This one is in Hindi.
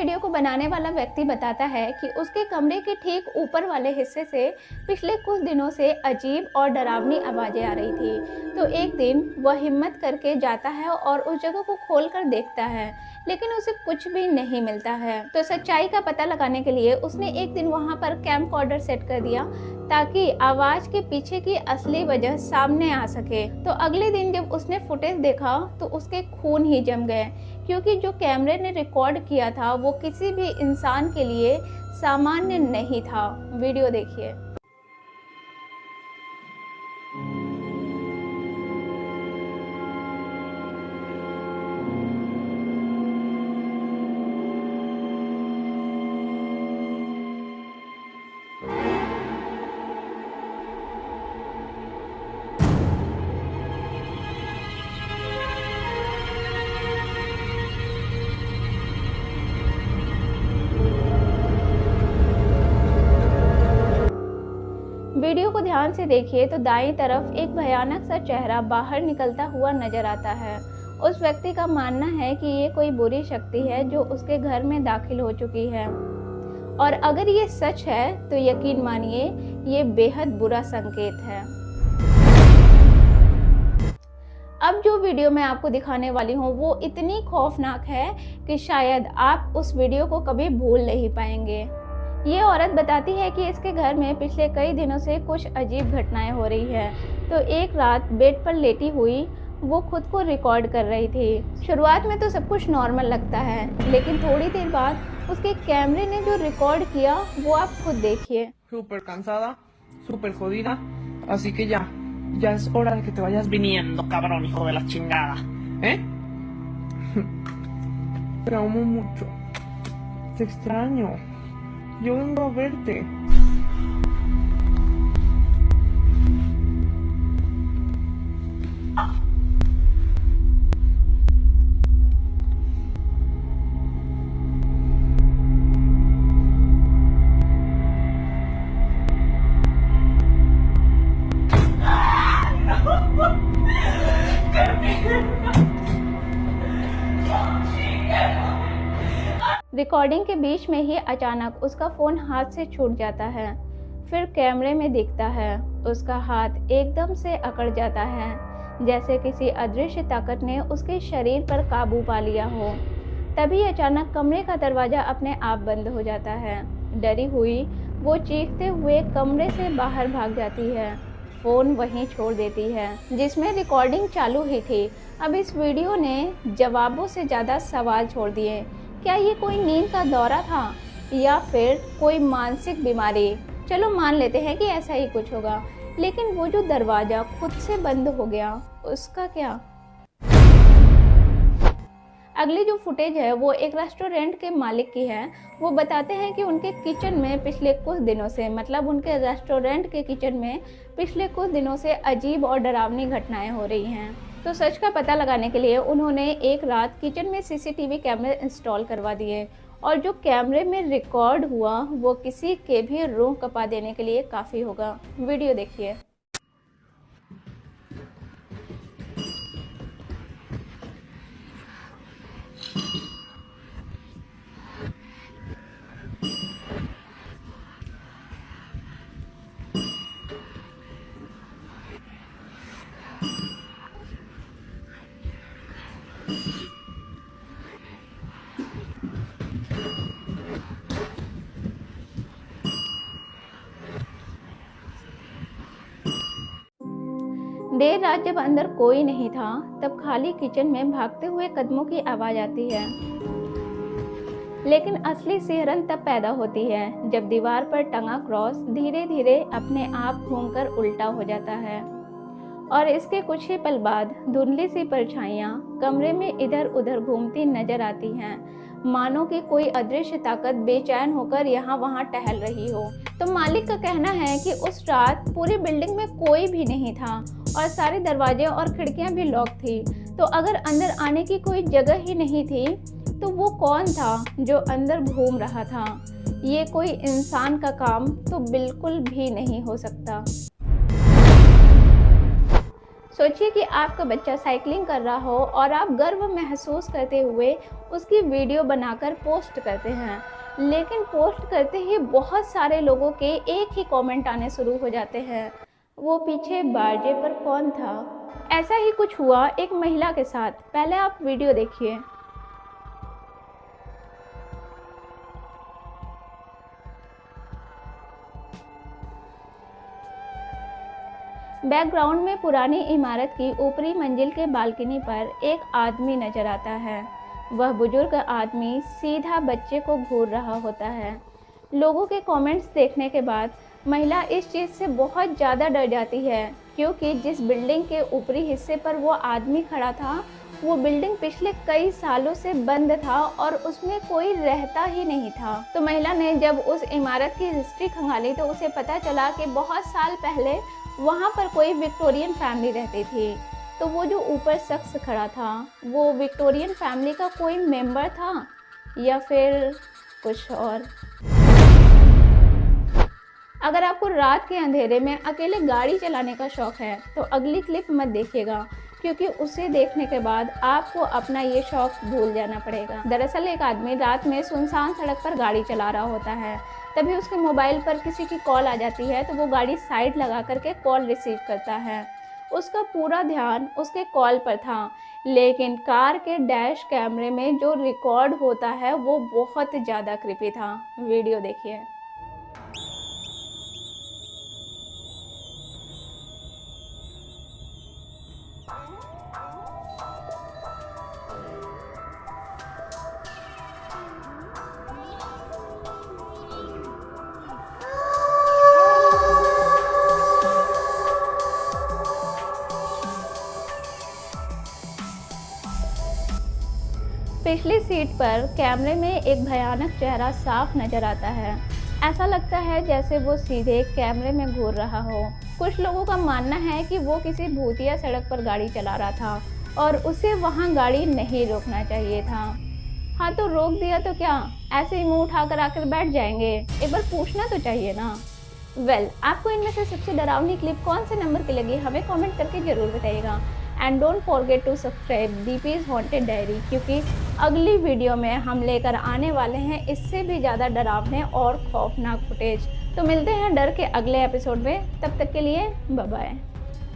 वीडियो को बनाने वाला व्यक्ति बताता है कि उसके कमरे के ठीक ऊपर वाले हिस्से से पिछले कुछ दिनों से अजीब और डरावनी आवाज़ें आ रही थी। तो एक दिन वह हिम्मत करके जाता है और उस जगह को खोलकर देखता है, लेकिन उसे कुछ भी नहीं मिलता है। तो सच्चाई का पता लगाने के लिए उसने एक दिन वहां पर कैमकॉर्डर सेट कर दिया ताकि आवाज के पीछे की असली वजह सामने आ सके। तो अगले दिन जब उसने फुटेज देखा तो उसके खून ही जम गए, क्योंकि जो कैमरे ने रिकॉर्ड किया था वो किसी भी इंसान के लिए सामान्य नहीं था। वीडियो देखिए। वीडियो को ध्यान से देखिए तो दाईं तरफ एक भयानक सा चेहरा बाहर निकलता हुआ नजर आता है। उस व्यक्ति का मानना है कि ये कोई बुरी शक्ति है जो उसके घर में दाखिल हो चुकी है, और अगर ये सच है तो यकीन मानिए ये बेहद बुरा संकेत है। अब जो वीडियो मैं आपको दिखाने वाली हूँ वो इतनी खौफनाक है कि शायद आप उस वीडियो को कभी भूल नहीं पाएंगे। ये औरत बताती है कि इसके घर में पिछले कई दिनों से कुछ अजीब घटनाएं हो रही है। तो एक रात बेड पर लेटी हुई वो खुद को रिकॉर्ड कर रही थी। शुरुआत में तो सब कुछ नॉर्मल लगता है, लेकिन थोड़ी देर बाद उसके कैमरे ने जो रिकॉर्ड किया वो आप खुद देखिए। Súper cansada, súper jodida, así que ya es hora de que te vayas viniendo, cabrón, hijo de la chingada, ¿eh? Te amo mucho, te extraño, yo vengo a verte. Recording के बीच में ही अचानक उसका फोन हाथ से छूट जाता है। फिर कैमरे में दिखता है उसका हाथ एकदम से अकड़ जाता है, जैसे किसी अदृश्य ताकत ने उसके शरीर पर काबू पा लिया हो। तभी अचानक कमरे का दरवाजा अपने आप बंद हो जाता है। डरी हुई वो चीखते हुए कमरे से बाहर भाग जाती है। फ़ोन वहीं छोड़ देती है जिसमें रिकॉर्डिंग चालू ही थी। अब इस वीडियो ने जवाबों से ज़्यादा सवाल छोड़ दिए। क्या ये कोई नींद का दौरा था या फिर कोई मानसिक बीमारी? चलो मान लेते हैं कि ऐसा ही कुछ होगा, लेकिन वो जो दरवाज़ा खुद से बंद हो गया उसका क्या? अगली जो फुटेज है वो एक रेस्टोरेंट के मालिक की है। वो बताते हैं कि उनके किचन में पिछले कुछ दिनों से, मतलब उनके रेस्टोरेंट के किचन में पिछले कुछ दिनों से अजीब और डरावनी घटनाएं हो रही हैं। तो सच का पता लगाने के लिए उन्होंने एक रात किचन में सीसीटीवी कैमरे इंस्टॉल करवा दिए, और जो कैमरे में रिकॉर्ड हुआ वो किसी के भी रूह कपा देने के लिए काफ़ी होगा। वीडियो देखिए। देर रात जब अंदर कोई नहीं था तब खाली किचन में भागते हुए कदमों की आवाज़ आती है, लेकिन असली सिहरन तब पैदा होती है जब दीवार पर टंगा क्रॉस धीरे धीरे अपने आप घूमकर उल्टा हो जाता है, और इसके कुछ ही पल बाद धुंधली सी परछाइयाँ कमरे में इधर उधर घूमती नजर आती हैं, मानो कि कोई अदृश्य ताकत बेचैन होकर यहाँ वहाँ टहल रही हो। तो मालिक का कहना है कि उस रात पूरी बिल्डिंग में कोई भी नहीं था और सारे दरवाजे और खिड़कियाँ भी लॉक थी। तो अगर अंदर आने की कोई जगह ही नहीं थी तो वो कौन था जो अंदर घूम रहा था? ये कोई इंसान का काम तो बिल्कुल भी नहीं हो सकता। सो सोचिए कि आपका बच्चा साइकिलिंग कर रहा हो और आप गर्व महसूस करते हुए उसकी वीडियो बनाकर पोस्ट करते हैं, लेकिन पोस्ट करते ही बहुत सारे लोगों के एक ही कमेंट आने शुरू हो जाते हैं, वो पीछे बारजे पर कौन था। ऐसा ही कुछ हुआ एक महिला के साथ। पहले आप वीडियो देखिए। बैकग्राउंड में पुरानी इमारत की ऊपरी मंजिल के बालकनी पर एक आदमी नजर आता है। वह बुजुर्ग आदमी सीधा बच्चे को घूर रहा होता है। लोगों के कमेंट्स देखने के बाद महिला इस चीज़ से बहुत ज़्यादा डर जाती है, क्योंकि जिस बिल्डिंग के ऊपरी हिस्से पर वो आदमी खड़ा था, वो बिल्डिंग पिछले कई सालों से बंद था और उसमें कोई रहता ही नहीं था। तो महिला ने जब उस इमारत की हिस्ट्री खंगाली तो उसे पता चला कि बहुत साल पहले वहाँ पर कोई विक्टोरियन फैमिली रहती थी। तो वो जो ऊपर शख्स खड़ा था, वो विक्टोरियन फैमिली का कोई मेंबर था या फिर कुछ और। अगर आपको रात के अंधेरे में अकेले गाड़ी चलाने का शौक है तो अगली क्लिप मत देखिएगा, क्योंकि उसे देखने के बाद आपको अपना ये शौक भूल जाना पड़ेगा। दरअसल एक आदमी रात में सुनसान सड़क पर गाड़ी चला रहा होता है, तभी उसके मोबाइल पर किसी की कॉल आ जाती है। तो वो गाड़ी साइड लगा करके कॉल रिसीव करता है। उसका पूरा ध्यान उसके कॉल पर था, लेकिन कार के डैश कैमरे में जो रिकॉर्ड होता है वो बहुत ज़्यादा क्रीपी था। वीडियो देखिए। पिछली सीट पर कैमरे में एक भयानक चेहरा साफ नजर आता है। ऐसा लगता है जैसे वो सीधे कैमरे में घूर रहा हो। कुछ लोगों का मानना है कि वो किसी भूतिया सड़क पर गाड़ी चला रहा था और उसे वहाँ गाड़ी नहीं रोकना चाहिए था। हाँ, तो रोक दिया तो क्या, ऐसे ही मुंह उठाकर आकर बैठ जाएंगे? एक बार पूछना तो चाहिए ना। आपको इनमें से सबसे डरावनी क्लिप कौन से नंबर की लगी, हमें कमेंट करके ज़रूर बताइएगा। And don't forget to subscribe Deepi's haunted diary, क्योंकि अगली वीडियो में हम लेकर आने वाले हैं इससे भी ज़्यादा डरावने और खौफनाक फुटेज। तो मिलते हैं डर के अगले एपिसोड में, तब तक के लिए बाय बाय।